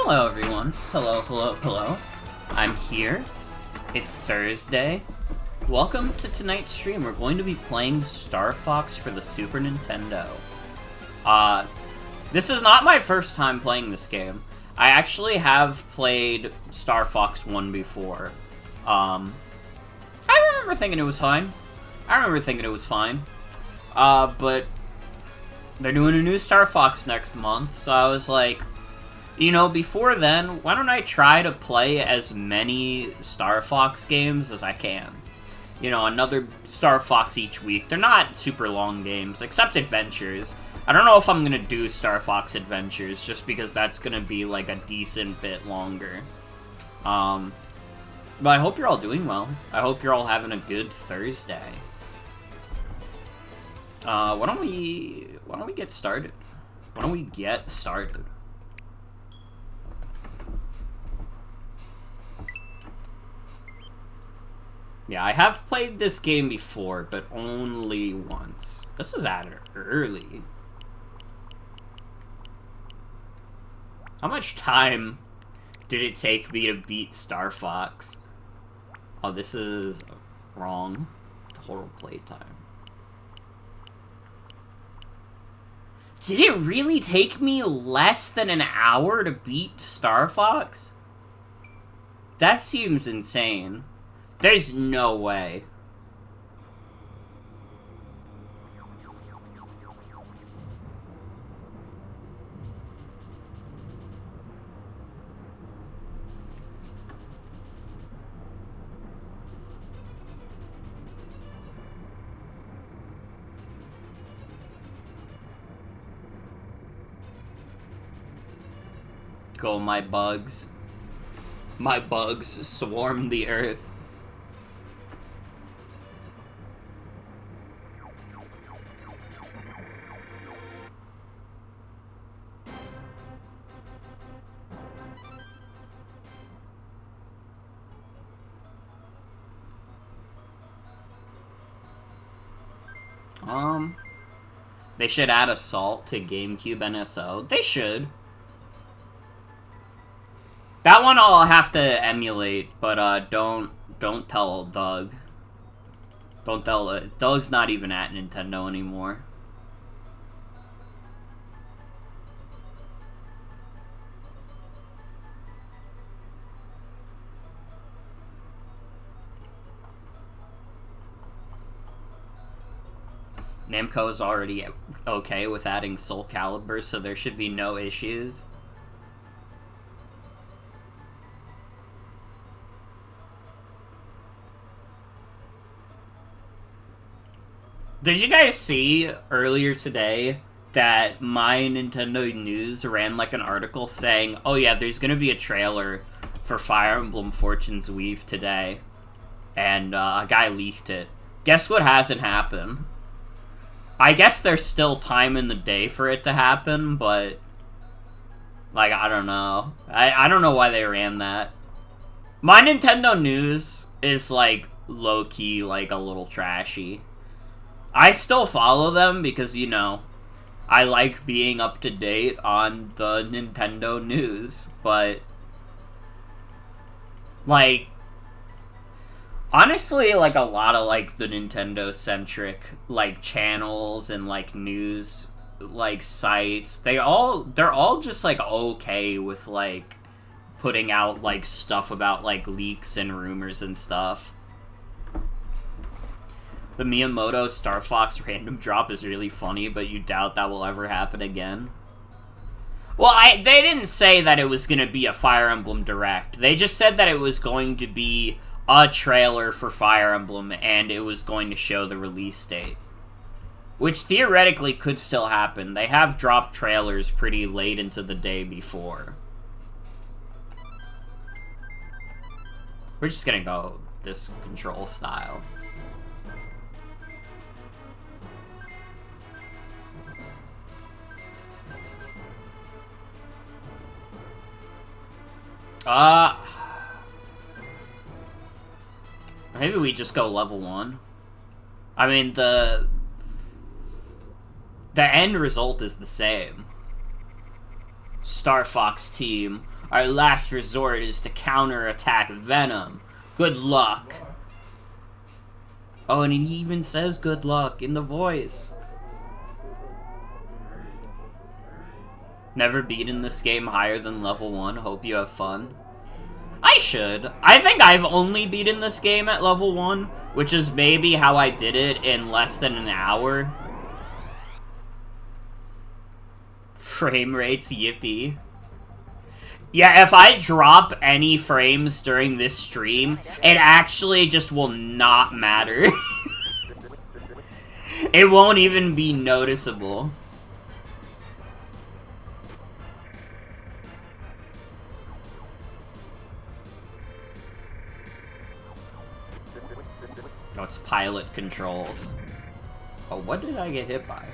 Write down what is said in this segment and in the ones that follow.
Hello everyone. Hello. I'm here. It's Thursday. Welcome to tonight's stream. We're going to be playing Star Fox for the Super Nintendo. This is not my first time playing this game. I actually have played Star Fox 1 before. I remember thinking it was fine. But they're doing a new Star Fox next month, so I was like, you know, before then, why don't I try to play as many Star Fox games as I can? You know, another Star Fox each week. They're not super long games, except Adventures. I don't know if I'm gonna do Star Fox Adventures, just because that's gonna be, like, a decent bit longer. But I hope you're all doing well. I hope you're all having a good Thursday. Why don't we get started? Yeah, I have played this game before, but only once. This was added early. How much time did it take me to beat Star Fox? Oh, this is wrong. Total playtime. Did it really take me less than an hour to beat Star Fox? That seems insane. There's no way. Go, my bugs. My bugs swarm the earth. They should add Assault to GameCube NSO. They should. That one I'll have to emulate, but don't tell Doug. Don't tell Doug's not even at Nintendo anymore. Namco is already okay with adding Soul Calibur, so there should be no issues. Did you guys see earlier today that My Nintendo News ran like an article saying, oh yeah, there's gonna be a trailer for Fire Emblem Fortune's Weave today, and a guy leaked it. Guess what hasn't happened? I guess there's still time in the day for it to happen, but, like, I don't know. I don't know why they ran that. My Nintendo News is, like, low-key, like, a little trashy. I still follow them because, you know, I like being up to date on the Nintendo news, but, like, honestly, like, a lot of, like, the Nintendo-centric, like, channels and, like, news, like, sites, they're all just, like, okay with, like, putting out, like, stuff about, like, leaks and rumors and stuff. The Miyamoto Star Fox random drop is really funny, but you doubt that will ever happen again. Well, they didn't say that it was going to be a Fire Emblem Direct. They just said that it was going to be a trailer for Fire Emblem, and it was going to show the release date. Which theoretically could still happen. They have dropped trailers pretty late into the day before. We're just gonna go this control style. Maybe we just go level 1. I mean, the end result is the same. Star Fox team. Our last resort is to counterattack Venom. Good luck. Oh, and he even says good luck in the voice. Never beaten this game higher than level 1. Hope you have fun. I should. I think I've only beaten this game at level 1, which is maybe how I did it in less than an hour. Frame rates, yippee. Yeah, if I drop any frames during this stream, it actually just will not matter. It won't even be noticeable. Oh, it's pilot controls. Oh, what did I get hit by?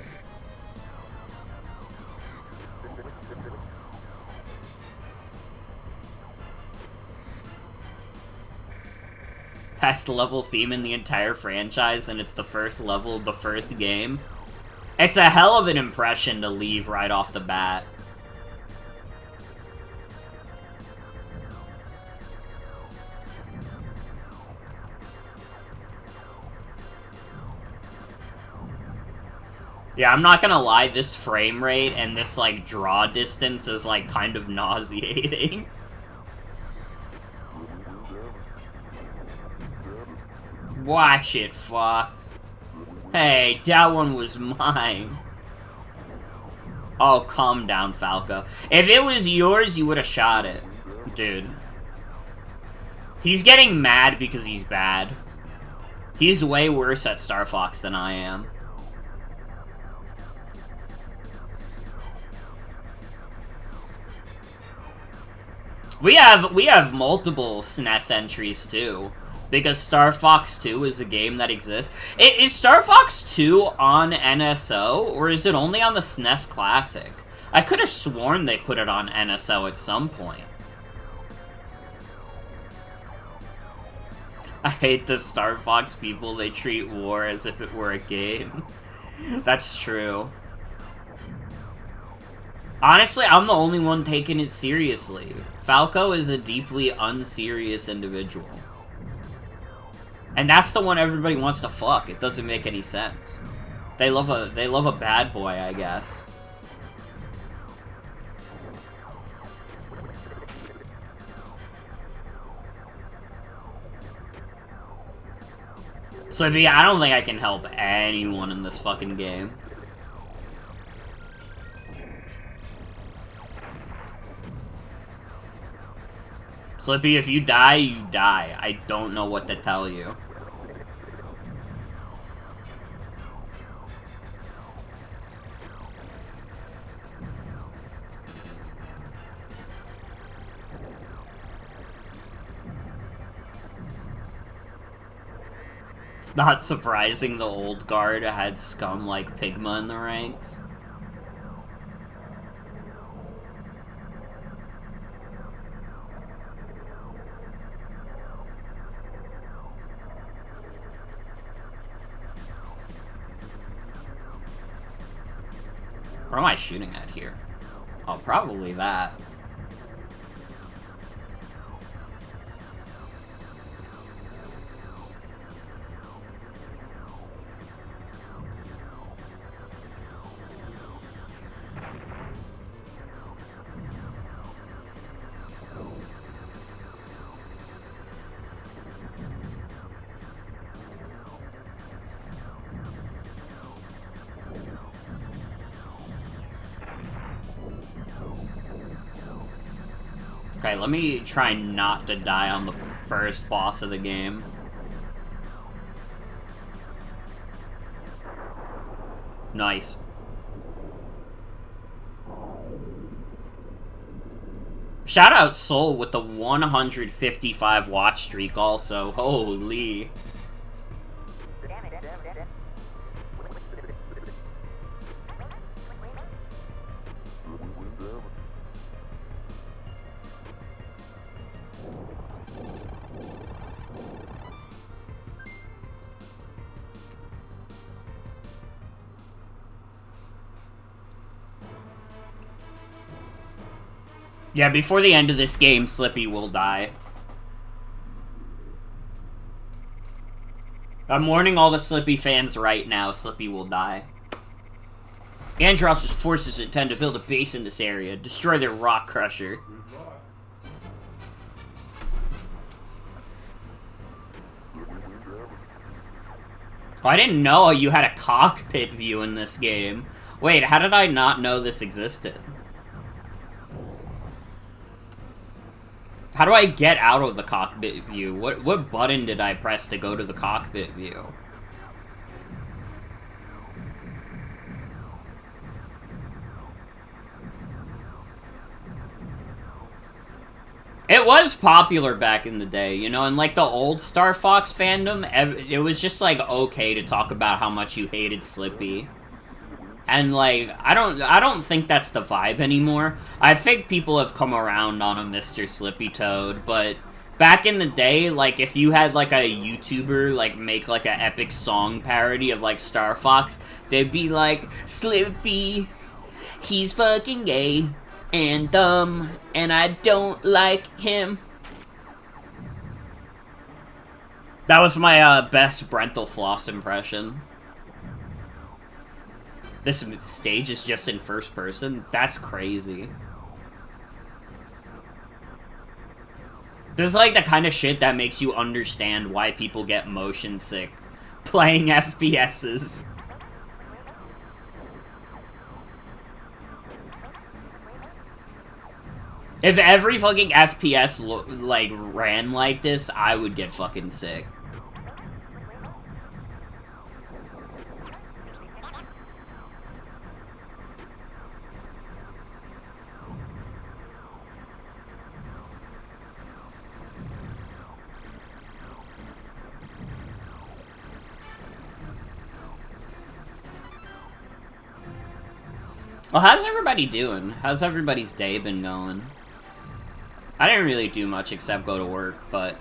Best level theme in the entire franchise, and it's the first level of the first game. It's a hell of an impression to leave right off the bat. Yeah, I'm not gonna lie, this frame rate and this, like, draw distance is, like, kind of nauseating. Watch it, Fox. Hey, that one was mine. Oh, calm down, Falco. If it was yours, you would have shot it. Dude. He's getting mad because he's bad. He's way worse at Starfox than I am. We have multiple SNES entries, too. Because Star Fox 2 is a game that exists. Is Star Fox 2 on NSO, or is it only on the SNES Classic? I could have sworn they put it on NSO at some point. I hate the Star Fox people. They treat war as if it were a game. That's true. Honestly, I'm the only one taking it seriously. Falco is a deeply unserious individual. And that's the one everybody wants to fuck. It doesn't make any sense. They love a bad boy, I guess. So yeah, I don't think I can help anyone in this fucking game. Slippy, if you die, you die. I don't know what to tell you. It's not surprising the old guard had scum like Pigma in the ranks. What am I shooting at here? Oh, probably that. Okay, let me try not to die on the first boss of the game. Nice. Shout out Soul with the 155 watch streak also. Holy. Yeah, before the end of this game, Slippy will die. I'm warning all the Slippy fans right now, Slippy will die. Andross's forces intend to build a base in this area, destroy their rock crusher. Oh, I didn't know you had a cockpit view in this game. Wait, how did I not know this existed? How do I get out of the cockpit view? What button did I press to go to the cockpit view? It was popular back in the day, you know, and like the old Star Fox fandom, it was just like okay to talk about how much you hated Slippy. And like, I don't think that's the vibe anymore. I think people have come around on a Mr. Slippy Toad, but back in the day, like, if you had like a YouTuber like make like an epic song parody of like Star Fox, they'd be like, Slippy, he's fucking gay and dumb, and I don't like him. That was my best Brental Floss impression. This stage is just in first person? That's crazy. This is like the kind of shit that makes you understand why people get motion sick playing FPSs. If every fucking FPS like ran like this, I would get fucking sick. Well, how's everybody doing? How's everybody's day been going? I didn't really do much except go to work, but...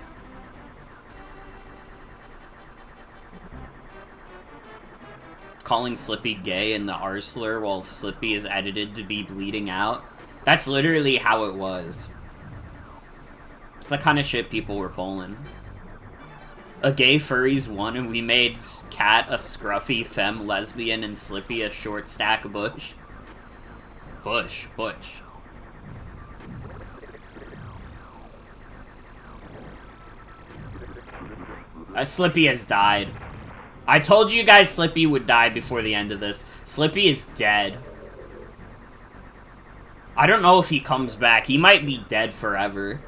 calling Slippy gay in the R slur while Slippy is edited to be bleeding out. That's literally how it was. It's the kind of shit people were pulling. A gay furries won and we made Cat a scruffy femme lesbian and Slippy a short stack bush. Butch. Slippy has died. I told you guys Slippy would die before the end of this. Slippy is dead. I don't know if he comes back. He might be dead forever.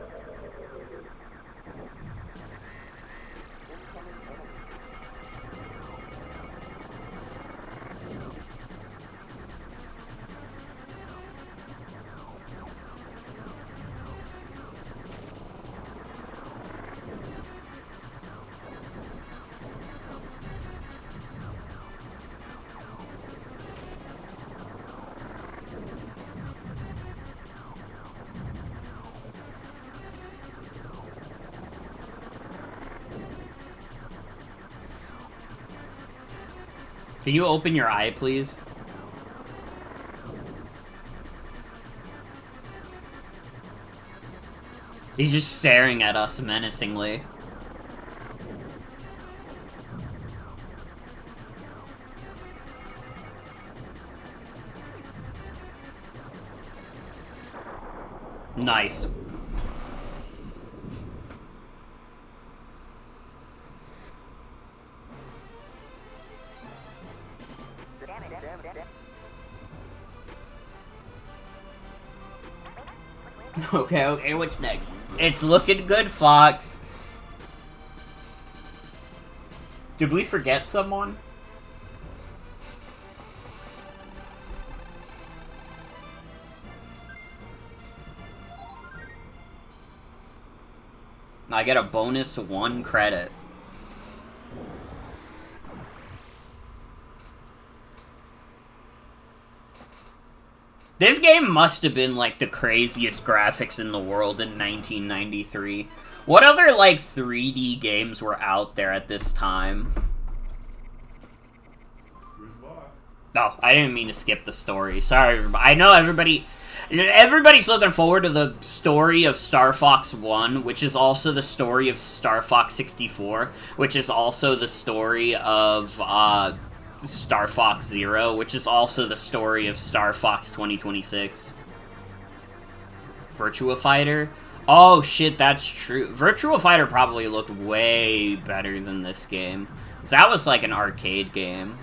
Can you open your eye, please? He's just staring at us menacingly. Nice. Okay, what's next? It's looking good, Fox. Did we forget someone? I get a bonus 1 credit. This game must have been, like, the craziest graphics in the world in 1993. What other, like, 3D games were out there at this time? Oh, I didn't mean to skip the story. Sorry, everybody. I know everybody... Everybody's looking forward to the story of Star Fox 1, which is also the story of Star Fox 64, which is also the story of Star Fox 0, which is also the story of Star Fox 2026. Virtua Fighter? Oh shit, that's true. Virtua Fighter probably looked way better than this game. 'Cause that was like an arcade game.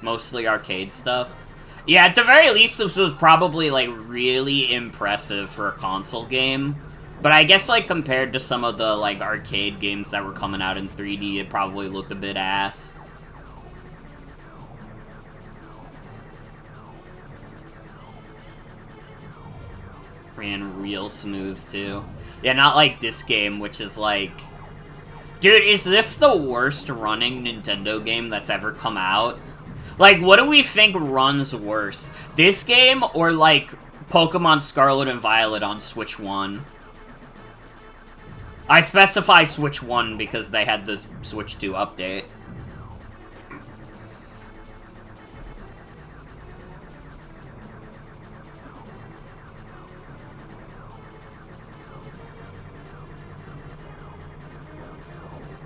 Mostly arcade stuff. Yeah, at the very least, this was probably, like, really impressive for a console game. But I guess, like, compared to some of the, like, arcade games that were coming out in 3D, it probably looked a bit ass. Ran real smooth, too. Yeah, not like this game, which is, like... Dude, is this the worst running Nintendo game that's ever come out? Like, what do we think runs worse? This game or, like, Pokemon Scarlet and Violet on Switch 1? I specify Switch 1 because they had the Switch 2 update.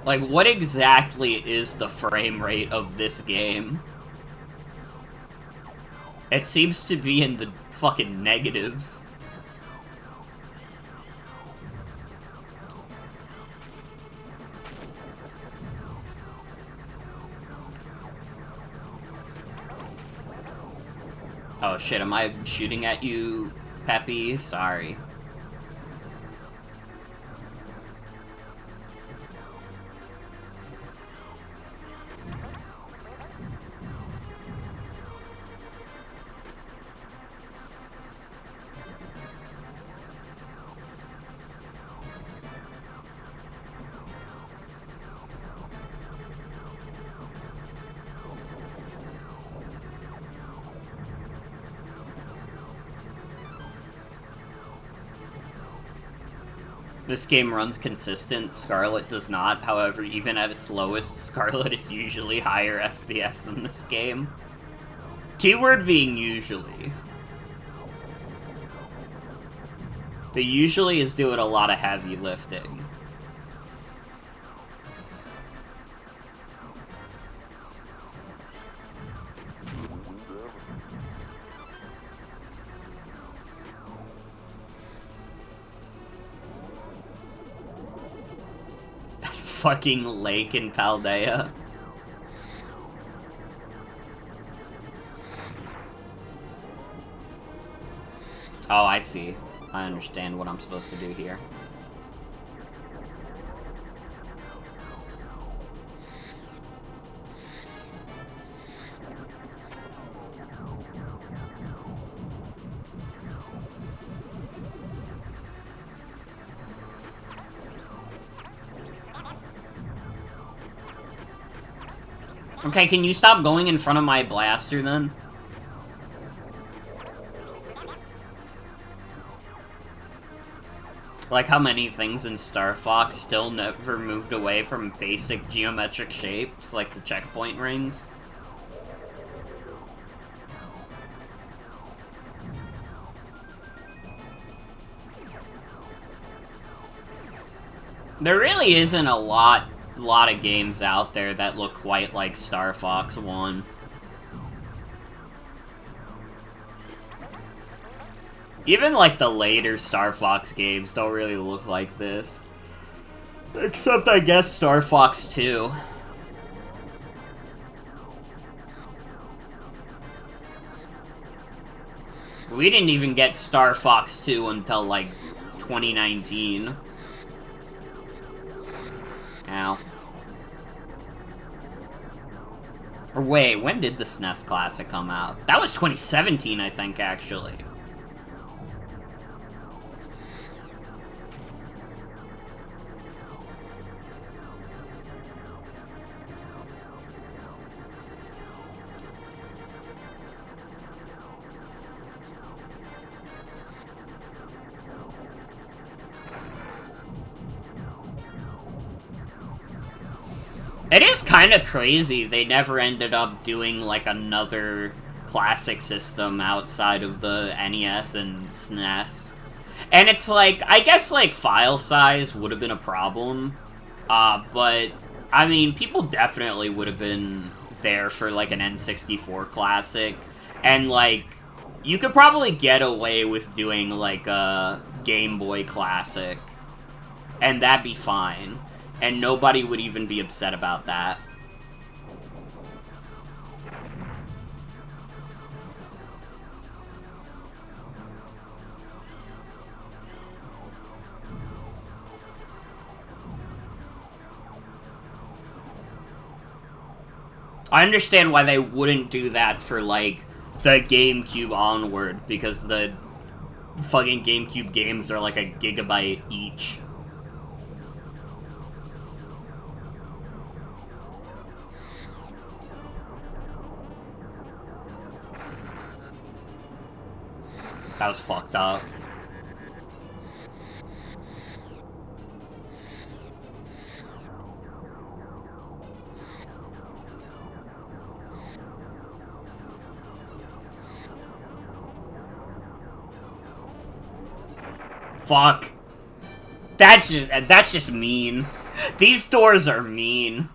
Like, what exactly is the frame rate of this game? It seems to be in the fucking negatives. Oh shit, am I shooting at you, Peppy? Sorry. This game runs consistent, Scarlet does not. However, even at its lowest, Scarlet is usually higher FPS than this game. Keyword being usually. The usually is doing a lot of heavy lifting. Fucking lake in Paldea. Oh, I see. I understand what I'm supposed to do here. Okay, can you stop going in front of my blaster, then? Like how many things in Star Fox still never moved away from basic geometric shapes, like the checkpoint rings. There really isn't a lot of games out there that look quite like Star Fox 1. Even, like, the later Star Fox games don't really look like this. Except, I guess, Star Fox 2. We didn't even get Star Fox 2 until, like, 2019. Ow. Or wait, when did the SNES Classic come out? That was 2017, I think, actually. It is kind of crazy they never ended up doing, like, another classic system outside of the NES and SNES. And it's like, I guess, like, file size would have been a problem, but, I mean, people definitely would have been there for, like, an N64 classic, and, like, you could probably get away with doing, like, a Game Boy classic, and that'd be fine, and nobody would even be upset about that. I understand why they wouldn't do that for, like, the GameCube onward, because the fucking GameCube games are like a gigabyte each. That was fucked up. Fuck. That's just mean. These doors are mean.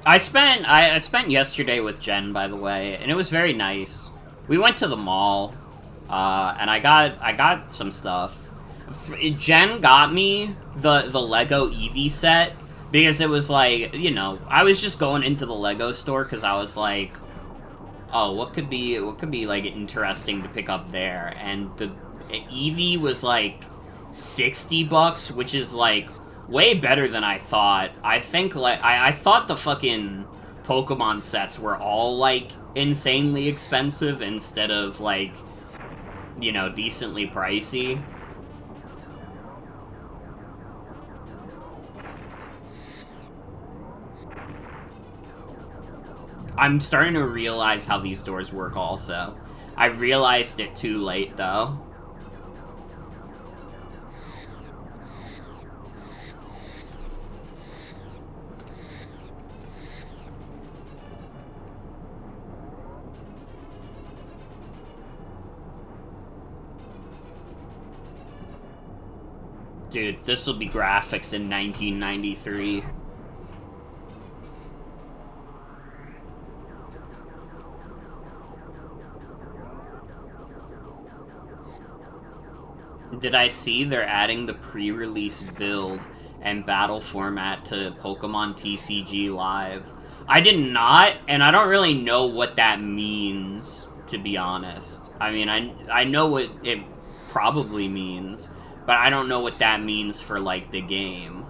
I spent yesterday with Jen, by the way, and it was very nice. We went to the mall, and I got some stuff. Jen got me the Lego Eevee set because it was like, you know, I was just going into the Lego store because I was like, oh, what could be like interesting to pick up there, and the Eevee was like $60, which is like way better than I thought. I think, like, I thought the fucking Pokemon sets were all, like, insanely expensive instead of, like, you know, decently pricey. I'm starting to realize how these doors work also. I realized it too late, though. Dude, this will be graphics in 1993. Did I see they're adding the pre-release build and battle format to Pokemon TCG Live? I did not, and I don't really know what that means, to be honest. I mean, I know what it probably means, but I don't know what that means for, like, the game.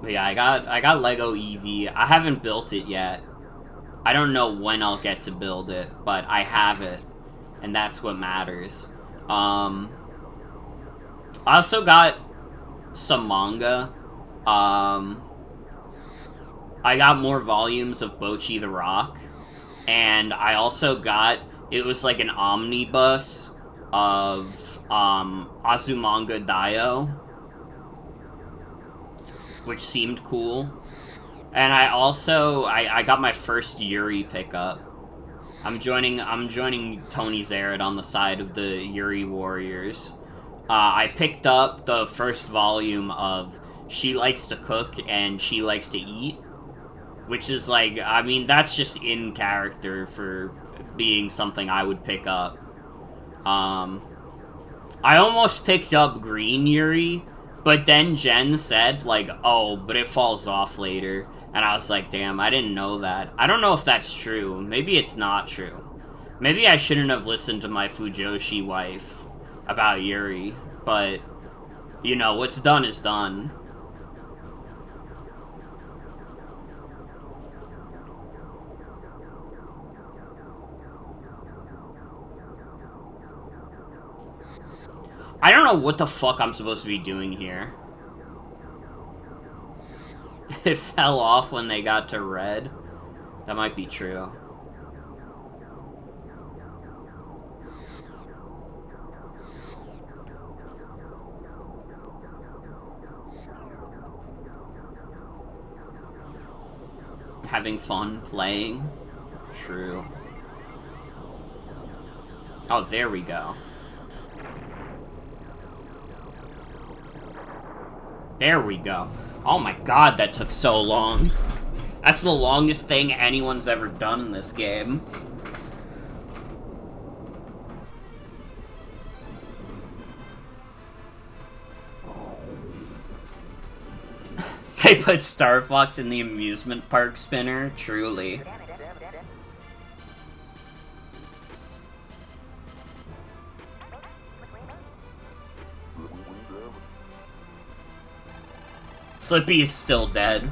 But yeah, I got Lego Eevee. I haven't built it yet. I don't know when I'll get to build it, but I have it, and that's what matters. I also got some manga. I got more volumes of Bocchi the Rock, and I also got, it was like an omnibus of Azumanga Daioh, which seemed cool. And I also, I got my first Yuri pickup. I'm joining Tony Zared on the side of the Yuri Warriors. I picked up the first volume of She Likes to Cook and She Likes to Eat, which is like, I mean, that's just in character for being something I would pick up. I almost picked up Green Yuri, but then Jen said, like, oh, but it falls off later. And I was like, damn, I didn't know that. I don't know if that's true. Maybe it's not true. Maybe I shouldn't have listened to my Fujoshi wife about Yuri. But, you know, what's done is done. I don't know what the fuck I'm supposed to be doing here. It fell off when they got to red. That might be true. Having fun playing? True. Oh, there we go. There we go. Oh my god, that took so long. That's the longest thing anyone's ever done in this game. They put Starfox in the amusement park spinner, truly. Slippy is still dead.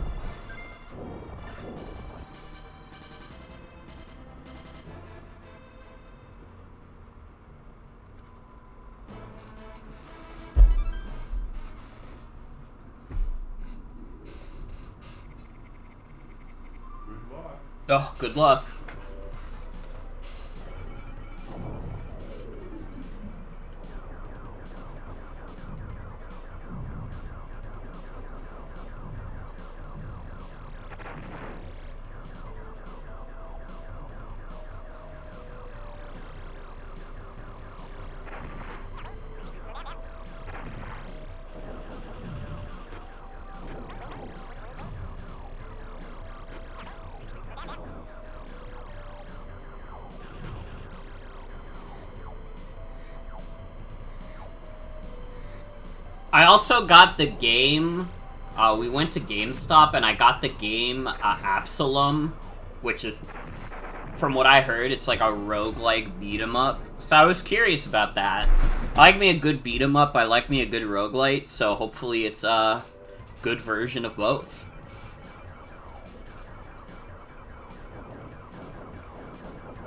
Oh, good luck. I also got the game, we went to GameStop and I got the game, Absalom, which is, from what I heard, it's like a roguelike beat-em-up. So I was curious about that. I like me a good beat-em-up, I like me a good roguelite, so hopefully it's a good version of both.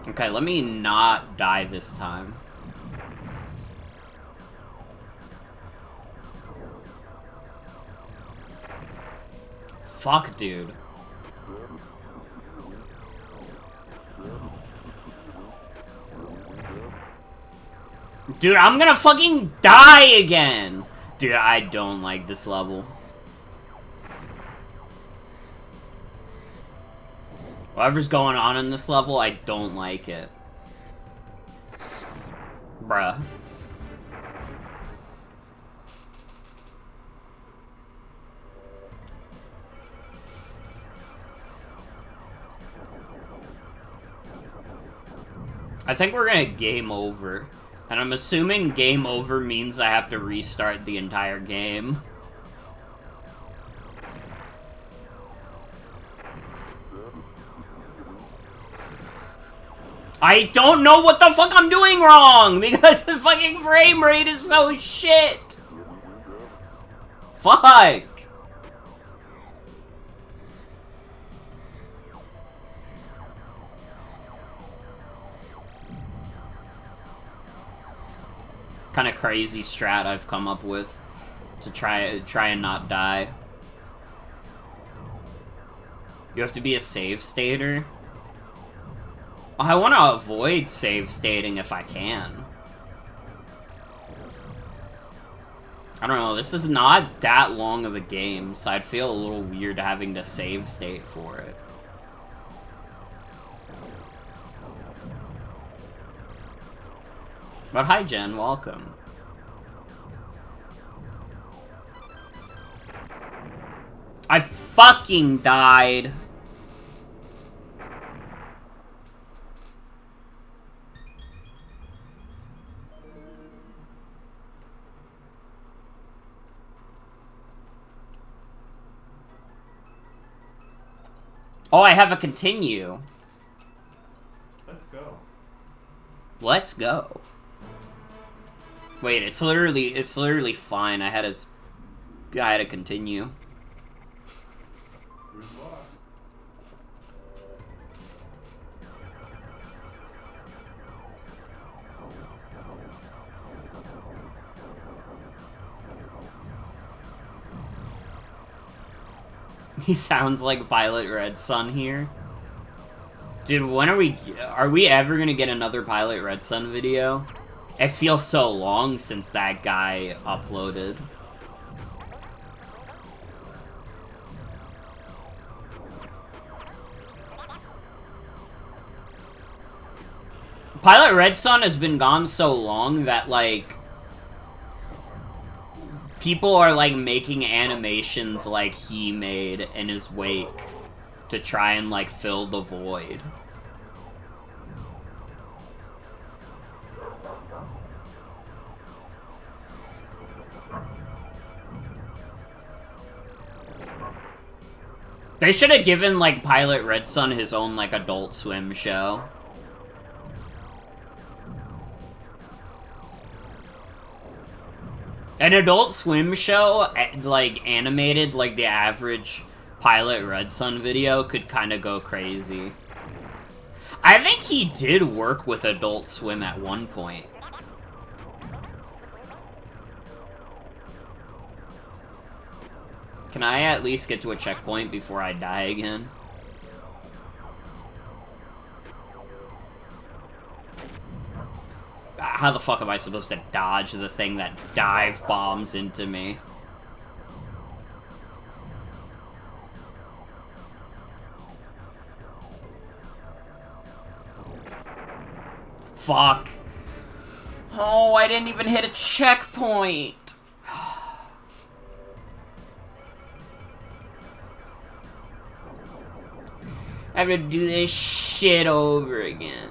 Okay, let me not die this time. Fuck, dude. Dude, I'm gonna fucking die again! Dude, I don't like this level. Whatever's going on in this level, I don't like it. Bruh. I think we're gonna game over. And I'm assuming game over means I have to restart the entire game. I don't know what the fuck I'm doing wrong! Because the fucking frame rate is so shit! Fuck! Kind of crazy strat I've come up with to try and not die. You have to be a save stater. I want to avoid save stating if I can. I don't know, this is not that long of a game, so I'd feel a little weird having to save state for it. But hi Jen, welcome. I fucking died. Oh, I have a continue. Let's go. Let's go. Wait, it's literally fine. I had a continue. Good luck. He sounds like Pilot Red Sun here. Dude, when are we ever gonna get another Pilot Red Sun video? It feels so long since that guy uploaded. Pilot Red Sun has been gone so long that, like, people are, like, making animations like he made in his wake to try and, like, fill the void. They should have given, like, Pilot Red Sun his own, like, Adult Swim show. An Adult Swim show, like, animated like the average Pilot Red Sun video could kind of go crazy. I think he did work with Adult Swim at one point. Can I at least get to a checkpoint before I die again? How the fuck am I supposed to dodge the thing that dive bombs into me? Fuck. Oh, I didn't even hit a checkpoint. I have to do this shit over again.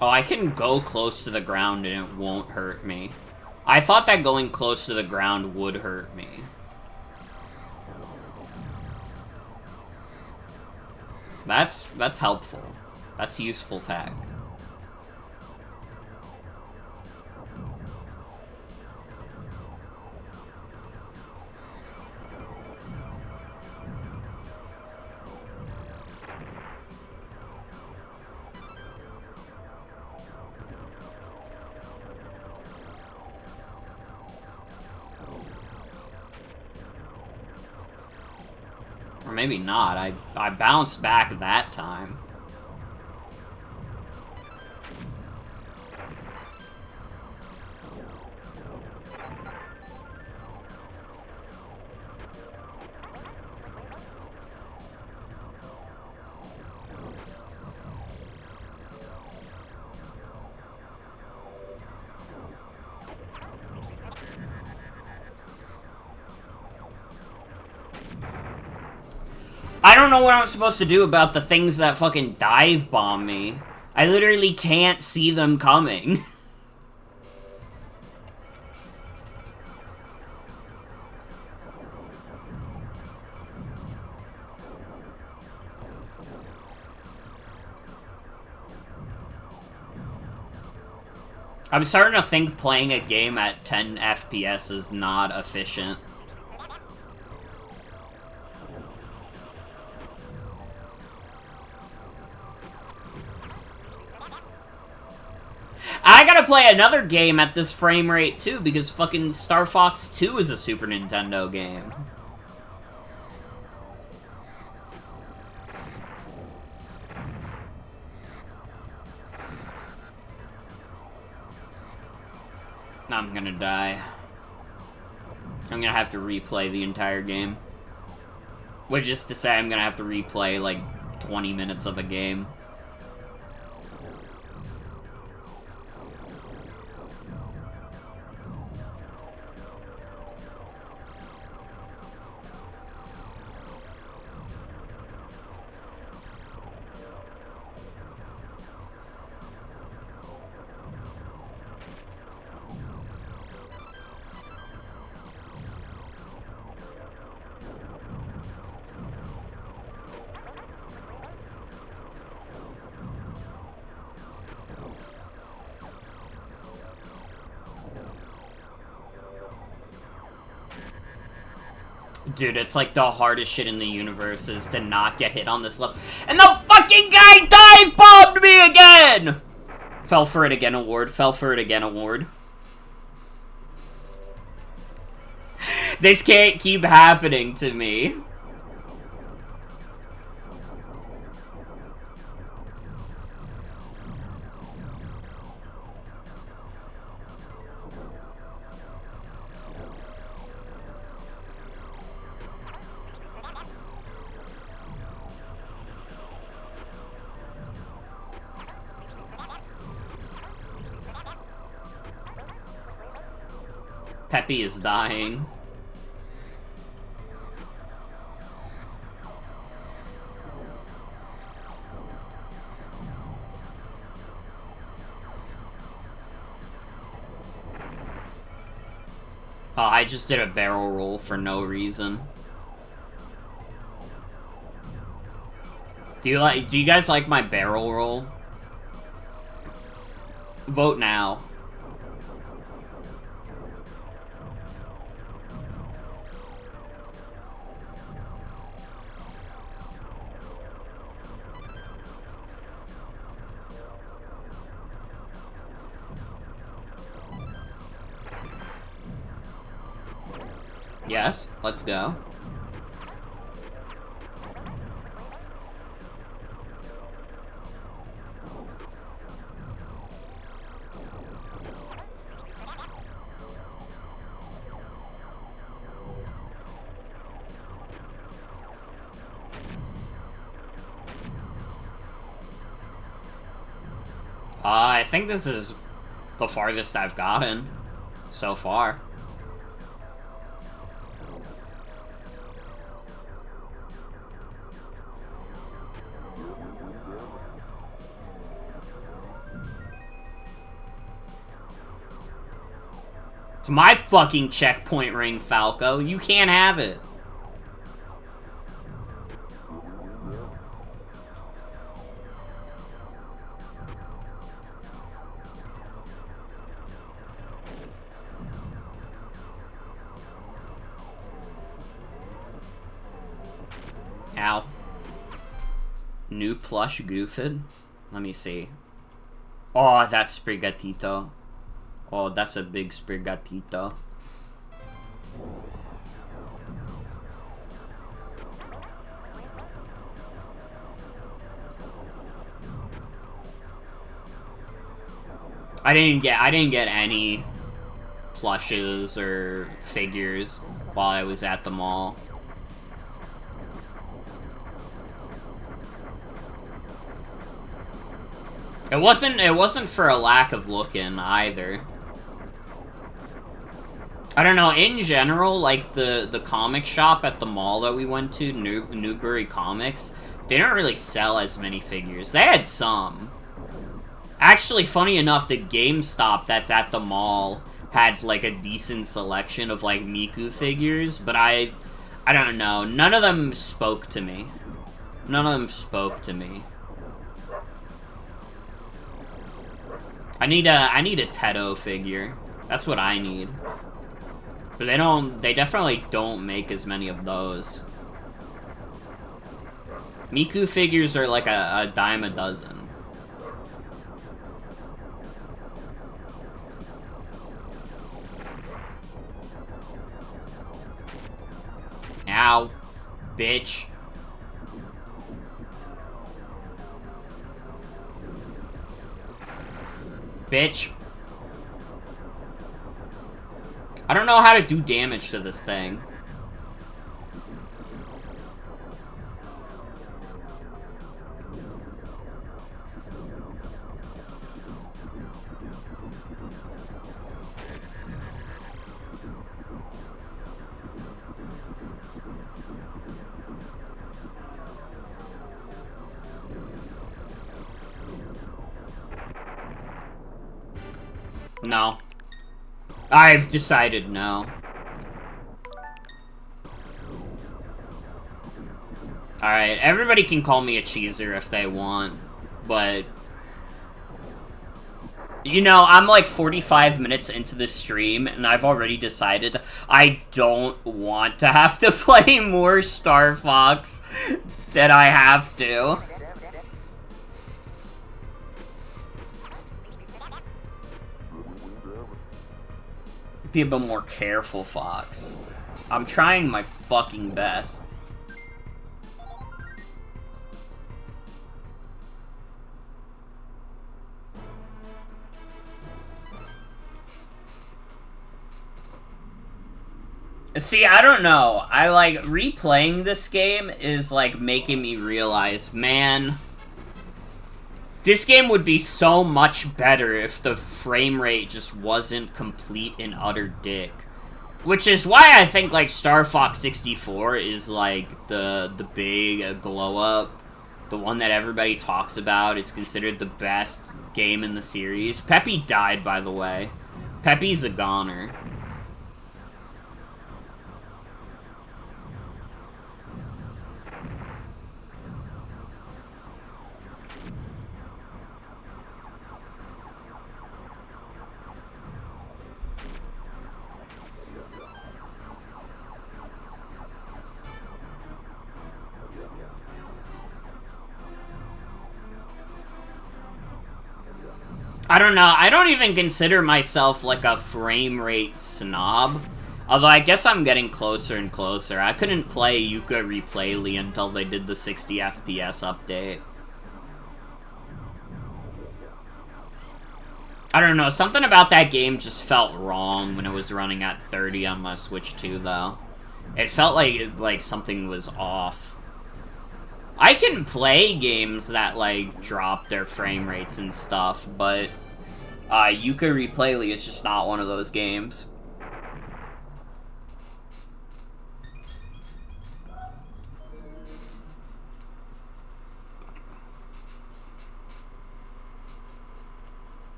Oh, I can go close to the ground and it won't hurt me. I thought that going close to the ground would hurt me. That's helpful. That's useful tech. Or maybe not. I bounced back that time. I don't know what I'm supposed to do about the things that fucking dive bomb me. I literally can't see them coming. I'm starting to think playing a game at 10 FPS is not efficient. I gotta play another game at this frame rate, too, because fucking Star Fox 2 is a Super Nintendo game. I'm gonna die. I'm gonna have to replay the entire game. Which is to say, I'm gonna have to replay, like, 20 minutes of a game. Dude, it's like the hardest shit in the universe is to not get hit on this level. And the fucking guy dive bombed me again! Fell for it again award. Fell for it again award. This can't keep happening to me. Peppy is dying. Oh, I just did a barrel roll for no reason. Do you guys like my barrel roll? Vote now. Yes, let's go. I think this is the farthest I've gotten so far. It's my fucking checkpoint ring, Falco. You can't have it. Ow. New plush Goofed. Let me see. Oh, that's Sprigatito. Oh, that's a big Sprigatito. I didn't get any plushes or figures while I was at the mall. It wasn't for a lack of looking either. I don't know, in general, like, the comic shop at the mall that we went to, Newbury Comics, they didn't really sell as many figures. They had some. Actually, funny enough, the GameStop that's at the mall had, like, a decent selection of, like, Miku figures, but I don't know. None of them spoke to me. None of them spoke to me. I need a Teto figure. That's what I need. But they definitely don't make as many of those. Miku figures are like a dime a dozen. Ow. Bitch. Bitch. I don't know how to do damage to this thing. No. I've decided no. Alright, everybody can call me a cheeser if they want, but... You know, I'm like 45 minutes into this stream, and I've already decided I don't want to have to play more Star Fox than I have to. Be a bit more careful, Fox. I'm trying my fucking best. See, I don't know. I like replaying this game is like making me realize, man, this game would be so much better if the frame rate just wasn't complete and utter dick. Which is why I think like Star Fox 64 is like the big glow up, the one that everybody talks about. It's considered the best game in the series. Peppy died, by the way. Peppy's a goner. I don't know, I don't even consider myself like a frame rate snob. Although I guess I'm getting closer and closer. I couldn't play Yuka Replayly until they did the 60 FPS update. I don't know, something about that game just felt wrong when it was running at 30 on my Switch 2, though. It felt like something was off. I can play games that, like, drop their frame rates and stuff, but Yuka Replayly is just not one of those games.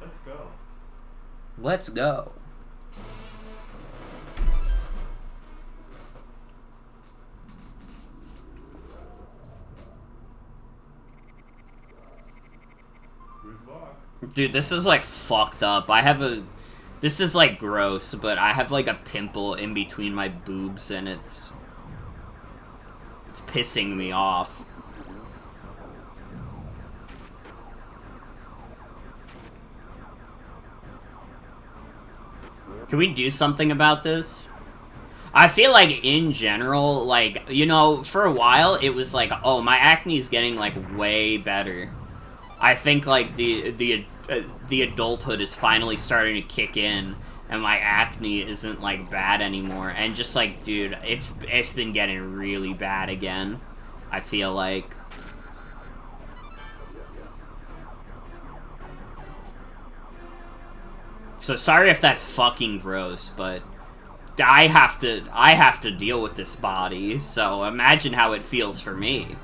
Let's go. Let's go. Dude, this is, like, fucked up. This is, like, gross, but I have, like, a pimple in between my boobs, and it's pissing me off. Can we do something about this? I feel like, in general, like, you know, for a while, it was like, oh, my acne's getting, like, way better. I think, like, the adulthood is finally starting to kick in, and my acne isn't, like, bad anymore. And just, like, dude, it's been getting really bad again, I feel like. So sorry if that's fucking gross, but I have to deal with this body, so imagine how it feels for me.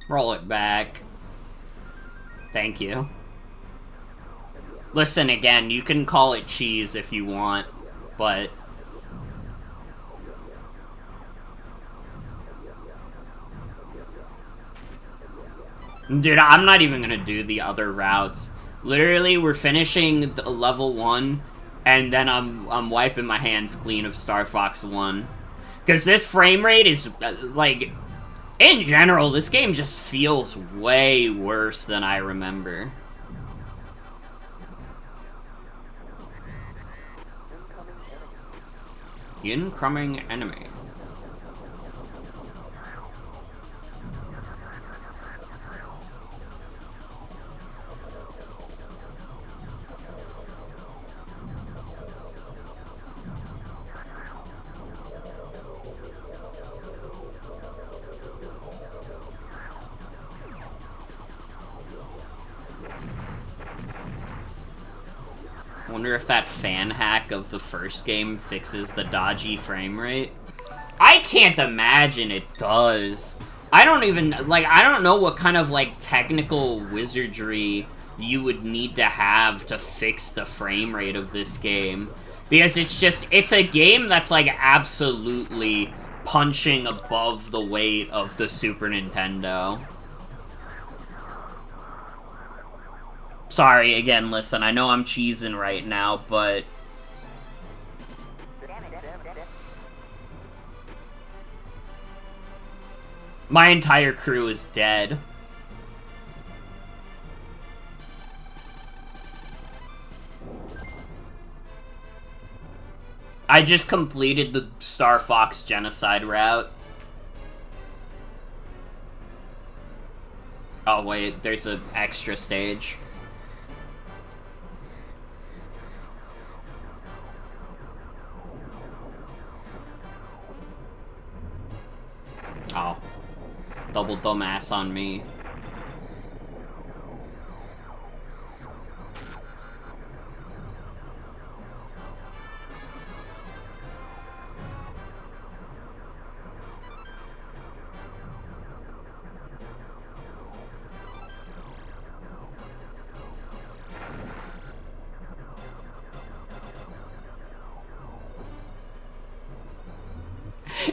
Roll it back. Thank you. Listen, again, you can call it cheese if you want, but... Dude, I'm not even gonna do the other routes. Literally, we're finishing the level 1, and then I'm wiping my hands clean of Star Fox 1. Because this frame rate is, like... In general, this game just feels way worse than I remember. Incoming enemy. Wonder if that fan hack of the first game fixes the dodgy frame rate. I can't imagine it does. I don't even, like, I don't know what kind of, like, technical wizardry you would need to have to fix the frame rate of this game. Because it's a game that's, like, absolutely punching above the weight of the Super Nintendo. Sorry, again, listen, I know I'm cheesing right now, but... my entire crew is dead. I just completed the Starfox genocide route. Oh wait, there's an extra stage. Oh. Double dumbass on me.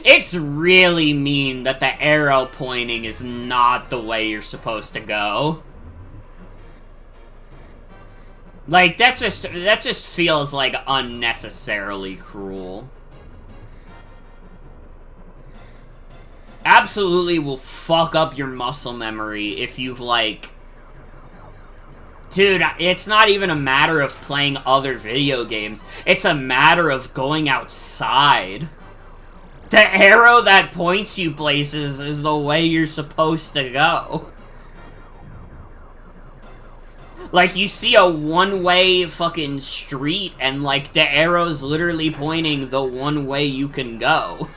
It's really mean that the arrow pointing is not the way you're supposed to go. Like, that just feels like unnecessarily cruel. Absolutely will fuck up your muscle memory if you've, like... Dude, it's not even a matter of playing other video games. It's a matter of going outside. The arrow that points you places is the way you're supposed to go. Like, you see a one-way fucking street, and, like, the arrow's literally pointing the one way you can go.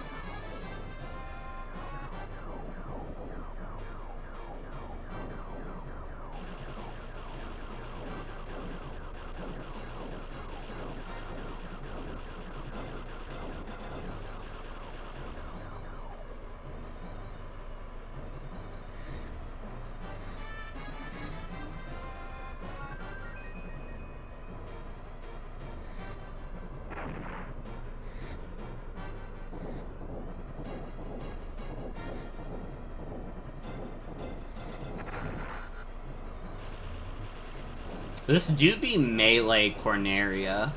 This do be melee Corneria.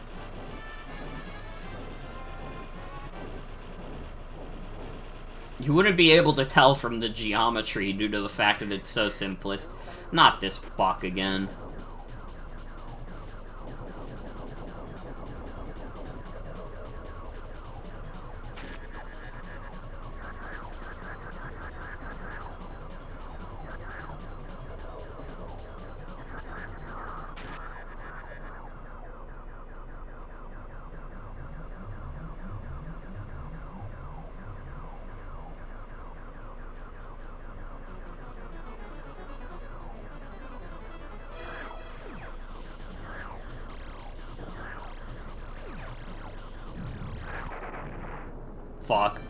You wouldn't be able to tell from the geometry due to the fact that it's so simplest. Not this fuck again. Fuck.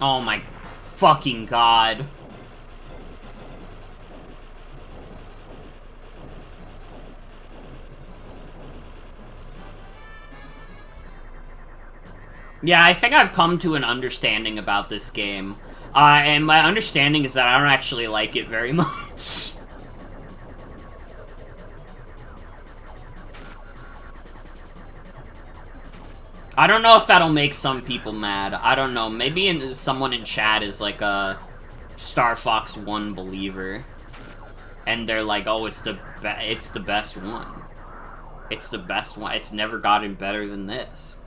Oh my fucking god. Yeah, I think I've come to an understanding about this game. And my understanding is that I don't actually like it very much. I don't know if that'll make some people mad. I don't know. Maybe someone in chat is like a Star Fox 1 believer. And they're like, oh, it's the best one. It's the best one. It's never gotten better than this.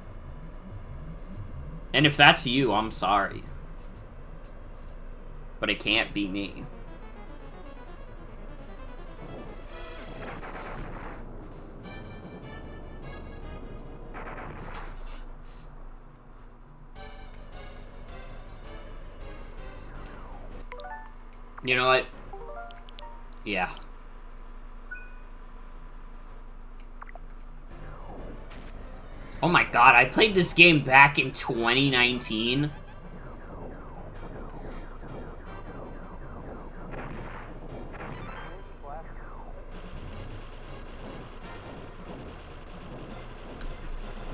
And if that's you, I'm sorry. But it can't be me. You know what? Yeah. Oh my god, I played this game back in 2019.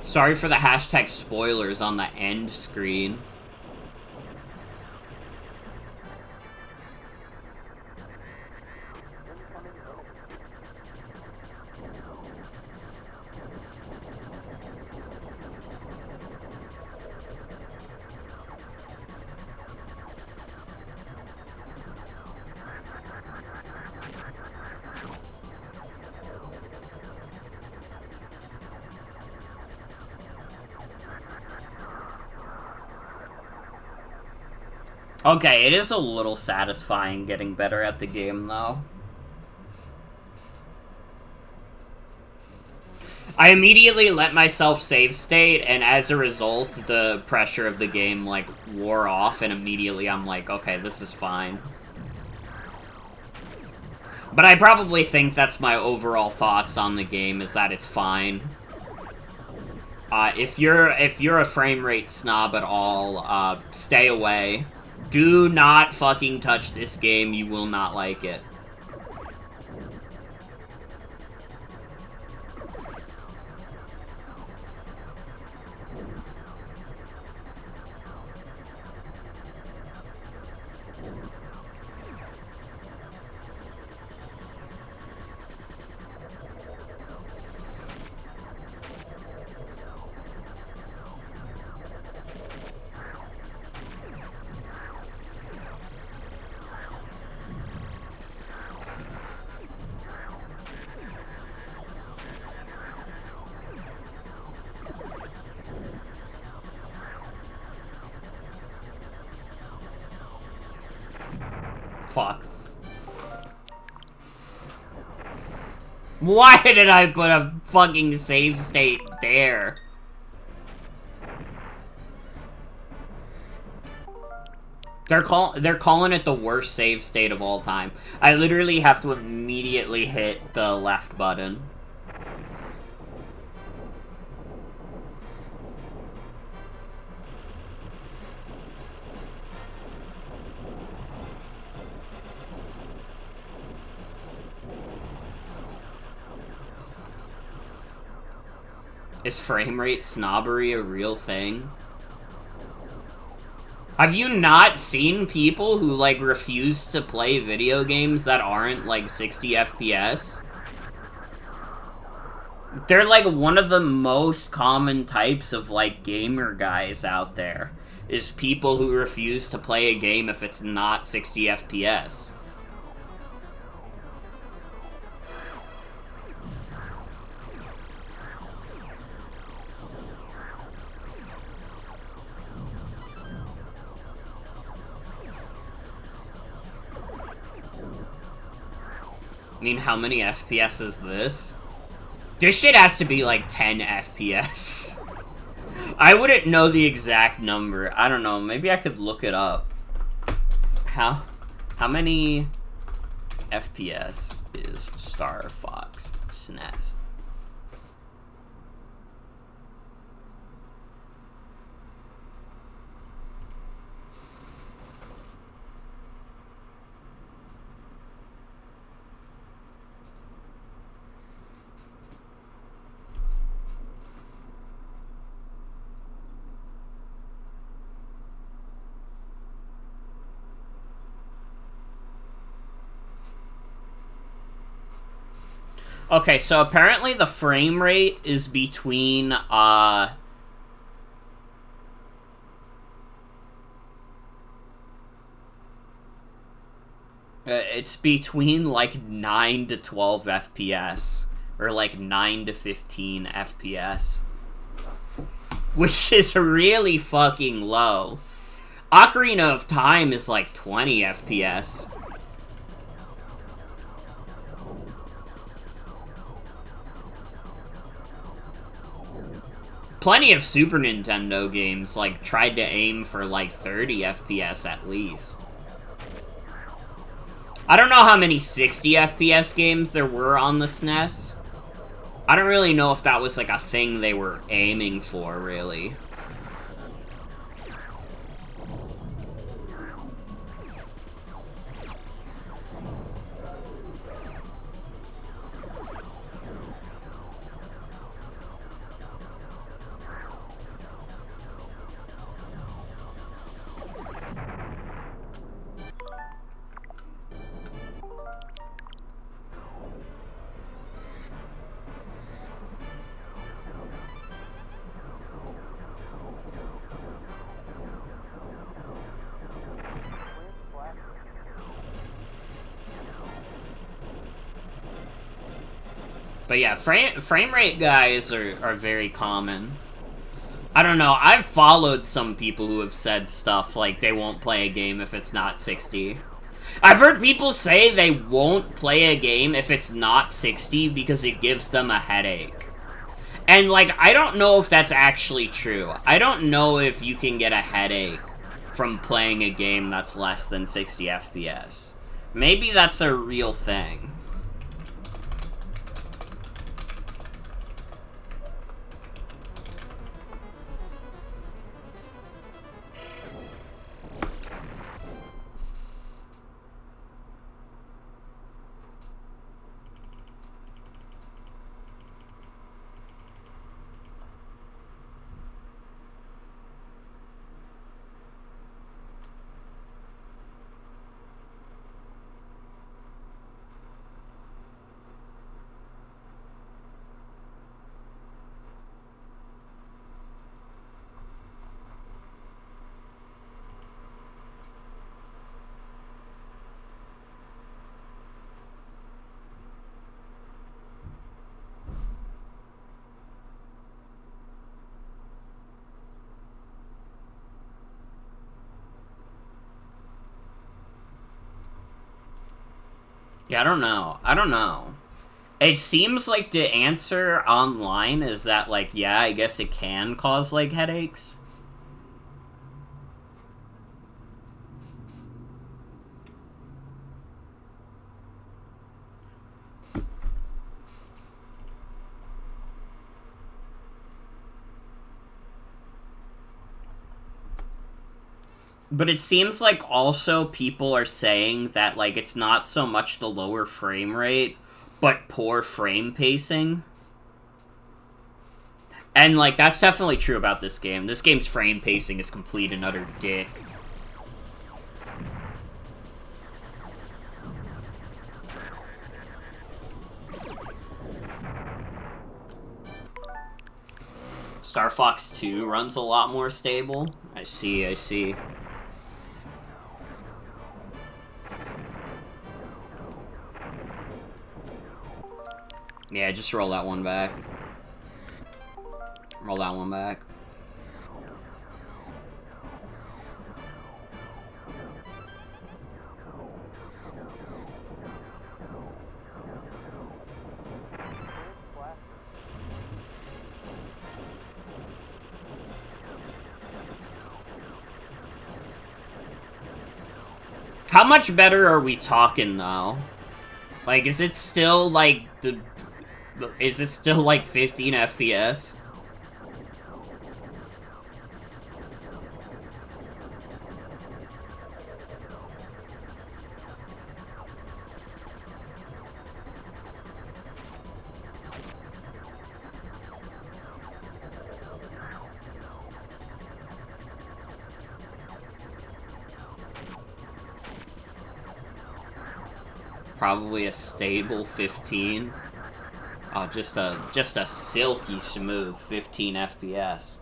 Sorry for the hashtag spoilers on the end screen. Okay, it is a little satisfying getting better at the game, though. I immediately let myself save state, and as a result, the pressure of the game, like, wore off, and immediately I'm like, okay, this is fine. But I probably think that's my overall thoughts on the game, is that it's fine. If you're a frame rate snob at all, stay away. Do not fucking touch this game, you will not like it. Fuck. Why did I put a fucking save state there? They're calling it the worst save state of all time. I literally have to immediately hit the left button. Is frame rate snobbery a real thing? Have you not seen people who, like, refuse to play video games that aren't, like, 60 FPS? They're, like, one of the most common types of, like, gamer guys out there. Is people who refuse to play a game if it's not 60 FPS. I mean, how many FPS is this? This shit has to be like 10 FPS. I wouldn't know the exact number. I don't know. Maybe I could look it up. How many FPS is Star Fox SNES? Okay, so apparently the frame rate is between, it's between, like, 9 to 12 FPS. Or, like, 9 to 15 FPS. Which is really fucking low. Ocarina of Time is like 20 FPS. Plenty of Super Nintendo games, like, tried to aim for, like, 30 FPS at least. I don't know how many 60 FPS games there were on the SNES. I don't really know if that was, like, a thing they were aiming for, really. But yeah, frame rate guys are very common. I don't know, I've followed some people who have said stuff like they won't play a game if it's not 60. I've heard people say they won't play a game if it's not 60 because it gives them a headache. And, like, I don't know if that's actually true. I don't know if you can get a headache from playing a game that's less than 60 FPS. Maybe that's a real thing. Yeah, I don't know. I don't know. It seems like the answer online is that, like, yeah, I guess it can cause, like, headaches. But it seems like also people are saying that, like, it's not so much the lower frame rate, but poor frame pacing. And, like, that's definitely true about this game. This game's frame pacing is complete and utter dick. Star Fox 2 runs a lot more stable. I see, I see. Yeah, just roll that one back. Roll that one back. How much better are we talking, though? Like, is it still, like, is it still, like, 15 FPS? Probably a stable 15. Oh, just a silky smooth 15 FPS.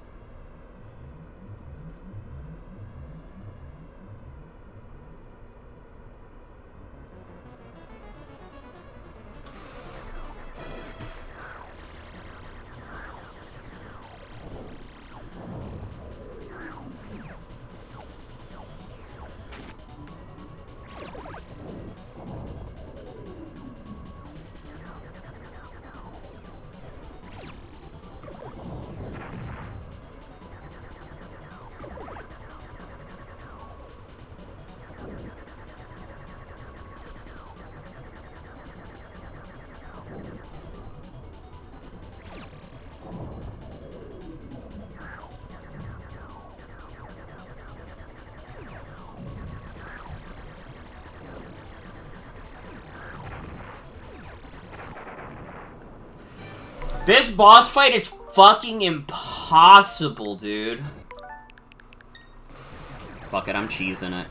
This boss fight is fucking impossible, dude. Fuck it, I'm cheesing it.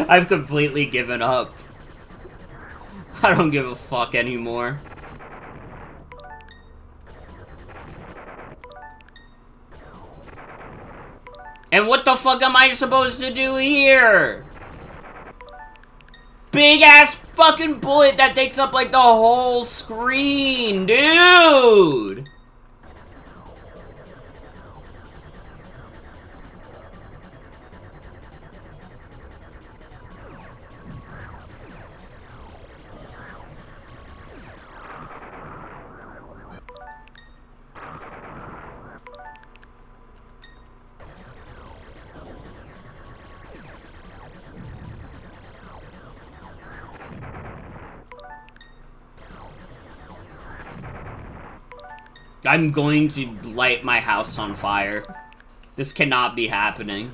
I've completely given up. I don't give a fuck anymore. And what the fuck am I supposed to do here? Big ass fucking bullet that takes up like the whole screen, dude! I'm going to light my house on fire. This cannot be happening.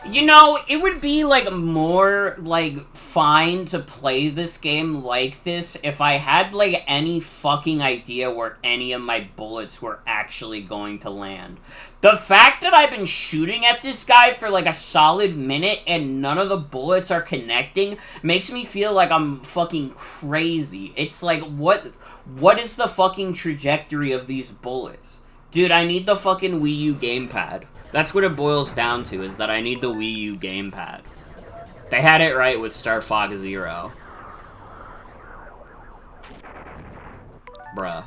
You know, it would be, like, more, like, fine to play this game like this if I had, like, any fucking idea where any of my bullets were actually going to land. The fact that I've been shooting at this guy for, like, a solid minute and none of the bullets are connecting makes me feel like I'm fucking crazy. It's like, what is the fucking trajectory of these bullets? Dude, I need the fucking Wii U gamepad. That's what it boils down to, is that I need the Wii U gamepad. They had it right with Star Fox Zero. Bruh.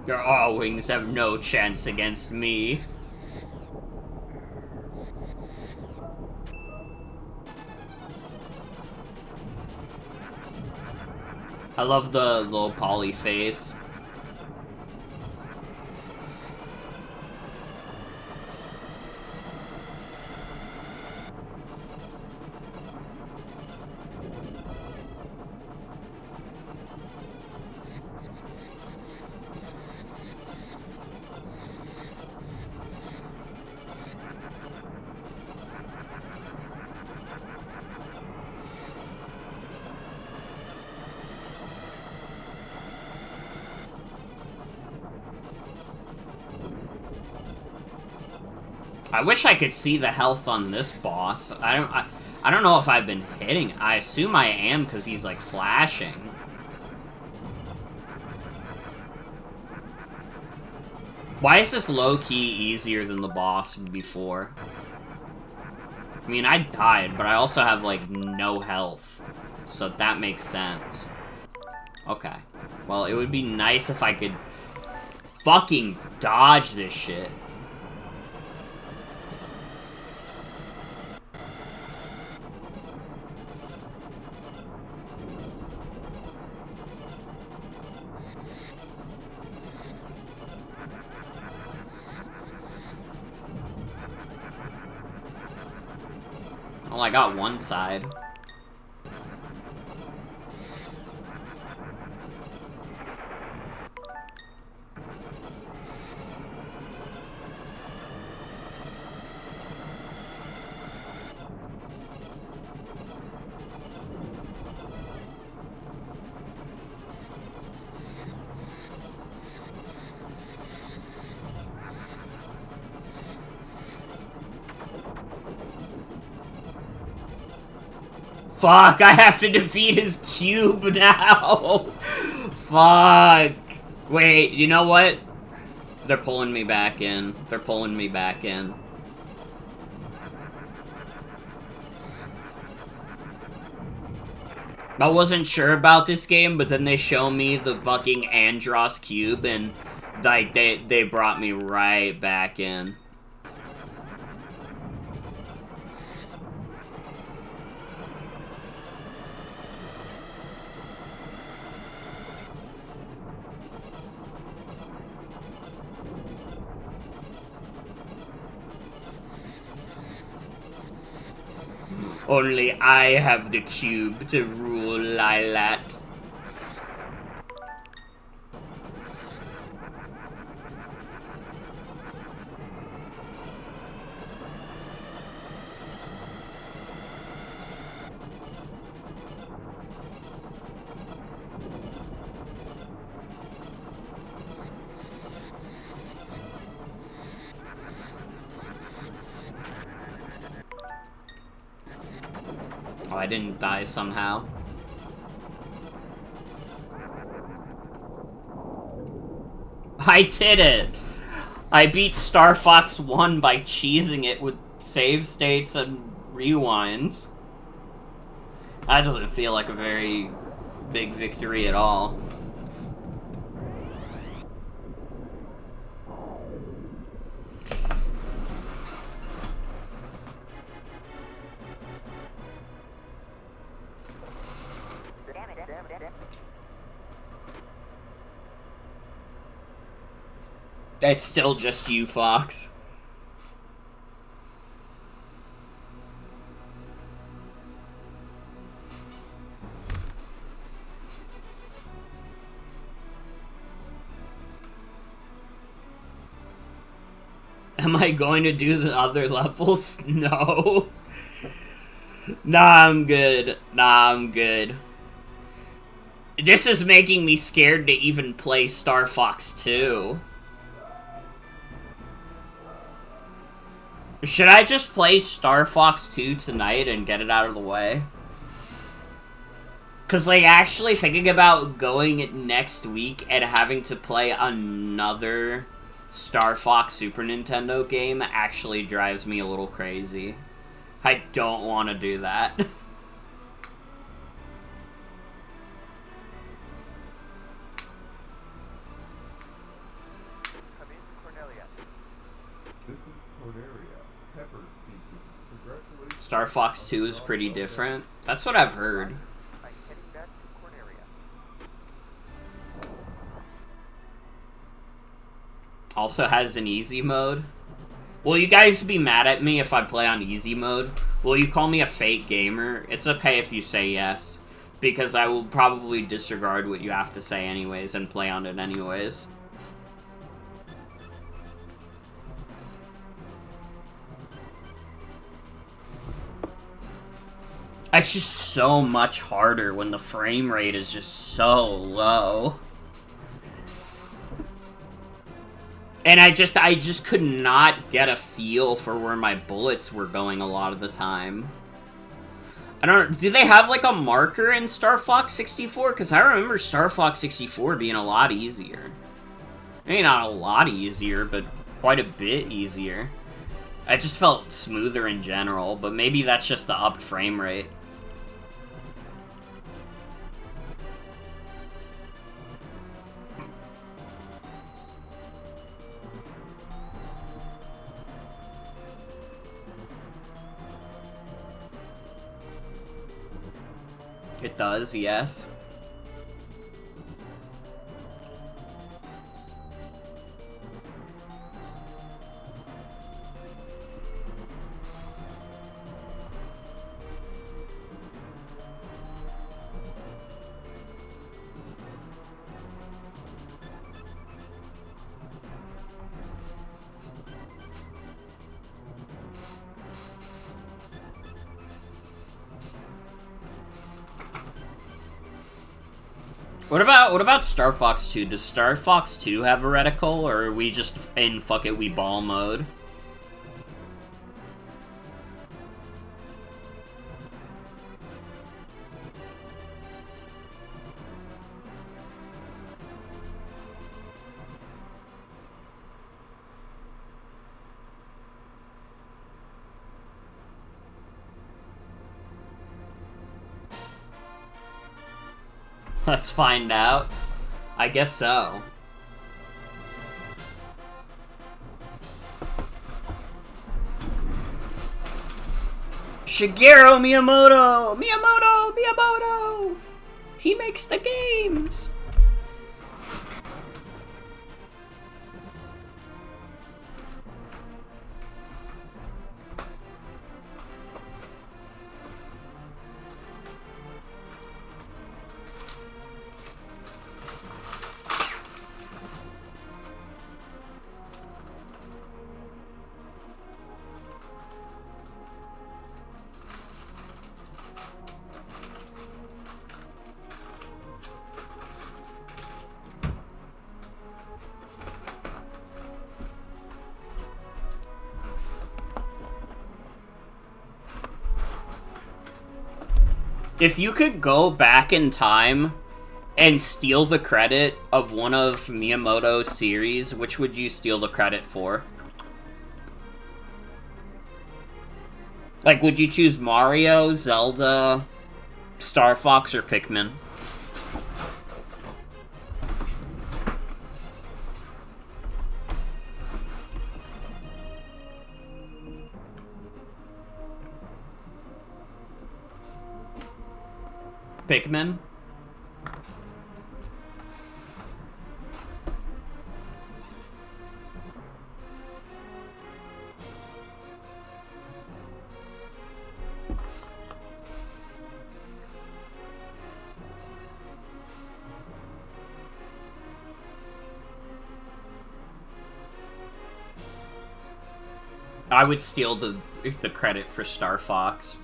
Your all-wings have no chance against me. I love the low poly face. I wish I could see the health on this boss. I don't know if I've been hitting. I assume I am because he's like flashing. Why is this low-key easier than the boss before? I mean, I died, but I also have, like, no health. So that makes sense. Okay. Well, it would be nice if I could fucking dodge this shit. Well, I got one side. Fuck, I have to defeat his cube now! Fuck! Wait, you know what? They're pulling me back in. They're pulling me back in. I wasn't sure about this game, but then they show me the fucking Andros cube, and like they brought me right back in. Only I have the cube to rule Lilat. Oh, I didn't die somehow. I did it! I beat Star Fox 1 by cheesing it with save states and rewinds. That doesn't feel like a very big victory at all. It's still just you, Fox. Am I going to do the other levels? No. Nah, I'm good. Nah, I'm good. This is making me scared to even play Star Fox 2. Should I just play Star Fox 2 tonight and get it out of the way? Because, like, actually thinking about going next week and having to play another Star Fox Super Nintendo game actually drives me a little crazy. I don't want to do that. Star Fox 2 is pretty different. That's what I've heard. Also has an easy mode. Will you guys be mad at me if I play on easy mode? Will you call me a fake gamer? It's okay if you say yes, because I will probably disregard what you have to say anyways and play on it anyways. It's just so much harder when the frame rate is just so low. And I just could not get a feel for where my bullets were going a lot of the time. I don't... Do they have, like, a marker in Star Fox 64? Because I remember Star Fox 64 being a lot easier. Maybe not a lot easier, but quite a bit easier. I just felt smoother in general, but maybe that's just the upped frame rate. It does, yes. What about Star Fox 2? Does Star Fox 2 have a reticle, or are we just in fuck it we ball mode? Let's find out. I guess so. Shigeru Miyamoto! Miyamoto! He makes the games! If you could go back in time and steal the credit of one of Miyamoto's series, which would you steal the credit for? Like, would you choose Mario, Zelda, Star Fox, or Pikmin? Pikmin? I would steal the credit for Star Fox.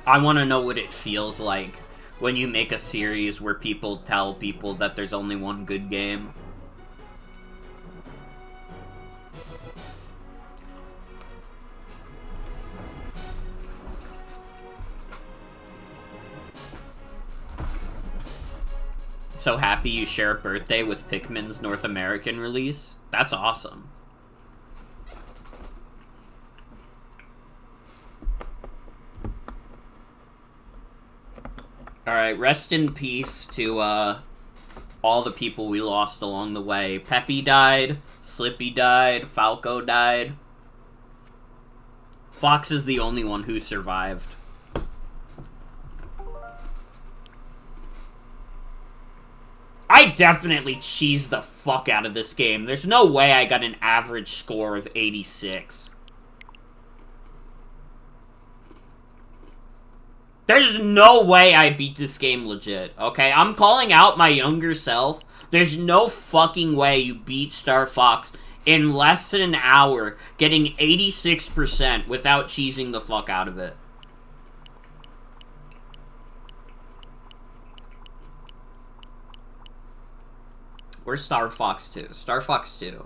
I want to know what it feels like when you make a series where people tell people that there's only one good game. So happy you share a birthday with Pikmin's North American release? That's awesome. Alright, rest in peace to, all the people we lost along the way. Peppy died, Slippy died, Falco died. Fox is the only one who survived. I definitely cheesed the fuck out of this game. There's no way I got an average score of 86. There's no way I beat this game legit, okay? I'm calling out my younger self. There's no fucking way you beat Star Fox in less than an hour, getting 86% without cheesing the fuck out of it. Where's Star Fox 2? Star Fox 2.